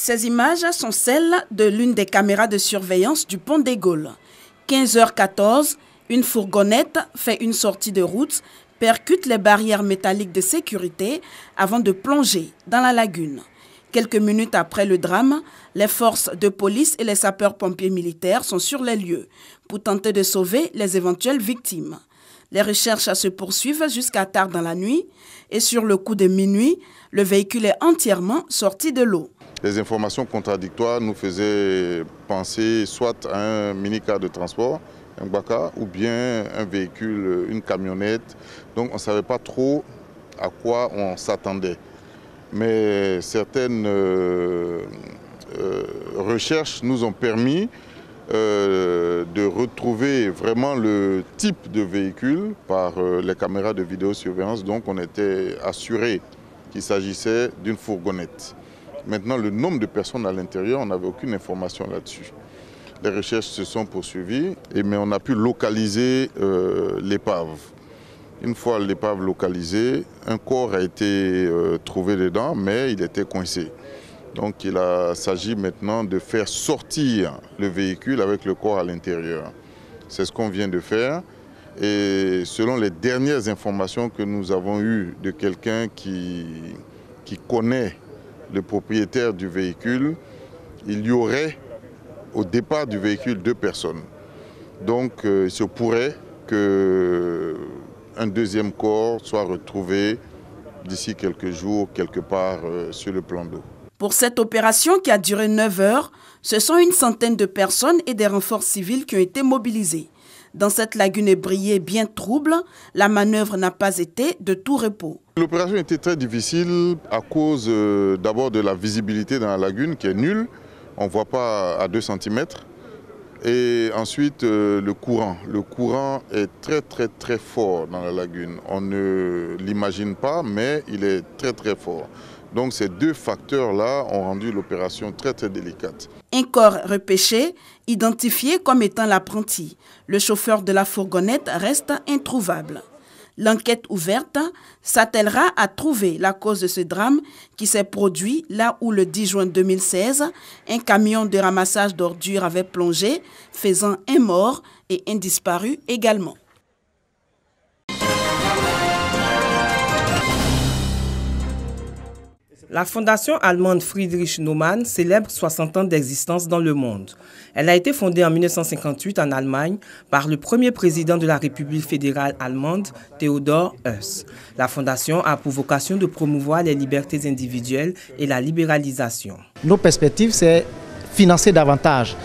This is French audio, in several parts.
Ces images sont celles de l'une des caméras de surveillance du pont des Gaules. 15h14, une fourgonnette fait une sortie de route, percute les barrières métalliques de sécurité avant de plonger dans la lagune. Quelques minutes après le drame, les forces de police et les sapeurs-pompiers militaires sont sur les lieux pour tenter de sauver les éventuelles victimes. Les recherches se poursuivent jusqu'à tard dans la nuit et sur le coup de minuit, le véhicule est entièrement sorti de l'eau. Les informations contradictoires nous faisaient penser soit à un mini-car de transport, un baka, ou bien un véhicule, une camionnette. Donc on ne savait pas trop à quoi on s'attendait. Mais certaines recherches nous ont permis de retrouver vraiment le type de véhicule par les caméras de vidéosurveillance. Donc on était assuré qu'il s'agissait d'une fourgonnette. Maintenant, le nombre de personnes à l'intérieur, on n'avait aucune information là-dessus. Les recherches se sont poursuivies, mais on a pu localiser l'épave. Une fois l'épave localisée, un corps a été trouvé dedans, mais il était coincé. Donc il s'agit maintenant de faire sortir le véhicule avec le corps à l'intérieur. C'est ce qu'on vient de faire. Et selon les dernières informations que nous avons eues de quelqu'un qui connaît le propriétaire du véhicule, il y aurait au départ du véhicule 2 personnes. Donc il se pourrait qu'un deuxième corps soit retrouvé d'ici quelques jours, quelque part sur le plan d'eau. Pour cette opération qui a duré 9 heures, ce sont une centaine de personnes et des renforts civils qui ont été mobilisés. Dans cette lagune ébriée bien trouble, la manœuvre n'a pas été de tout repos. L'opération était très difficile à cause d'abord de la visibilité dans la lagune qui est nulle. On ne voit pas à 2 cm. Et ensuite le courant. Le courant est très fort dans la lagune. On ne l'imagine pas, mais il est très fort. Donc ces 2 facteurs-là ont rendu l'opération très délicate. Un corps repêché, identifié comme étant l'apprenti. Le chauffeur de la fourgonnette reste introuvable. L'enquête ouverte s'attellera à trouver la cause de ce drame qui s'est produit là où le 10 juin 2016, un camion de ramassage d'ordures avait plongé, faisant un mort et un disparu également. La fondation allemande Friedrich Naumann célèbre 60 ans d'existence dans le monde. Elle a été fondée en 1958 en Allemagne par le premier président de la République fédérale allemande, Theodor Heuss. La fondation a pour vocation de promouvoir les libertés individuelles et la libéralisation. Nos perspectives, c'est financer davantage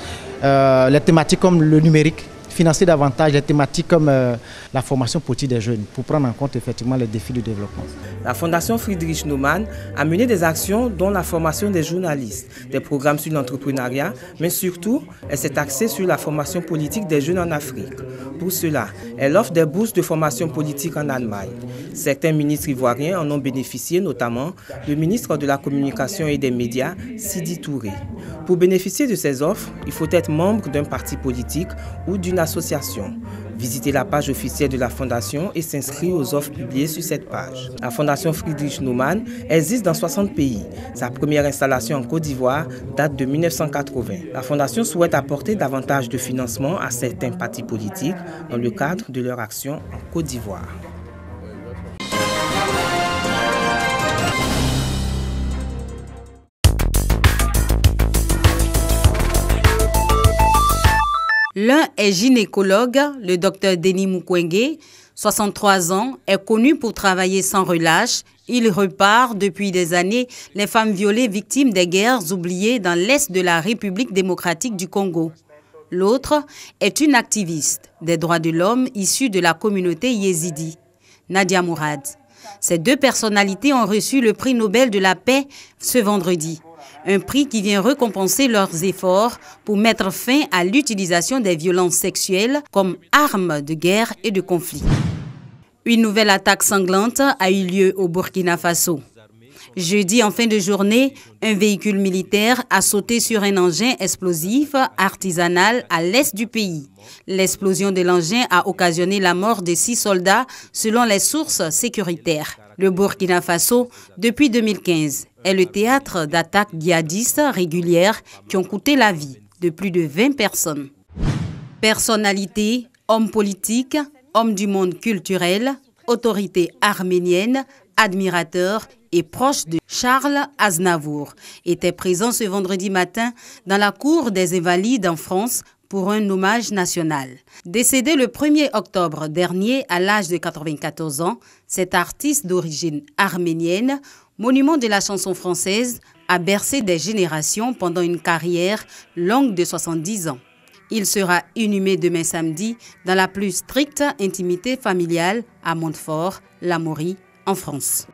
les thématiques comme le numérique, financer davantage les thématiques comme la formation politique des jeunes pour prendre en compte effectivement les défis du développement. La Fondation Friedrich Naumann a mené des actions dont la formation des journalistes, des programmes sur l'entrepreneuriat, mais surtout, elle s'est axée sur la formation politique des jeunes en Afrique. Pour cela, elle offre des bourses de formation politique en Allemagne. Certains ministres ivoiriens en ont bénéficié, notamment le ministre de la Communication et des Médias, Sidi Touré. Pour bénéficier de ces offres, il faut être membre d'un parti politique ou d'une association. Visitez la page officielle de la Fondation et s'inscrire aux offres publiées sur cette page. La Fondation Friedrich Naumann existe dans 60 pays. Sa première installation en Côte d'Ivoire date de 1980. La Fondation souhaite apporter davantage de financement à certains partis politiques dans le cadre de leur action en Côte d'Ivoire. L'un est gynécologue, le docteur Denis Mukwege, 63 ans, est connu pour travailler sans relâche. Il repart depuis des années les femmes violées victimes des guerres oubliées dans l'est de la République démocratique du Congo. L'autre est une activiste des droits de l'homme issue de la communauté yézidi, Nadia Mourad. Ces 2 personnalités ont reçu le prix Nobel de la paix ce vendredi. Un prix qui vient récompenser leurs efforts pour mettre fin à l'utilisation des violences sexuelles comme arme de guerre et de conflit. Une nouvelle attaque sanglante a eu lieu au Burkina Faso. Jeudi, en fin de journée, un véhicule militaire a sauté sur un engin explosif artisanal à l'est du pays. L'explosion de l'engin a occasionné la mort de 6 soldats selon les sources sécuritaires. Le Burkina Faso, depuis 2015, est le théâtre d'attaques djihadistes régulières qui ont coûté la vie de plus de 20 personnes. Personnalités, hommes politiques, hommes du monde culturel, autorités arméniennes, admirateurs et proches de Charles Aznavour étaient présents ce vendredi matin dans la cour des Invalides en France pour un hommage national. Décédé le 1er octobre dernier à l'âge de 94 ans, cet artiste d'origine arménienne, monument de la chanson française, a bercé des générations pendant une carrière longue de 70 ans. Il sera inhumé demain samedi dans la plus stricte intimité familiale à Montfort, Lamourie, en France.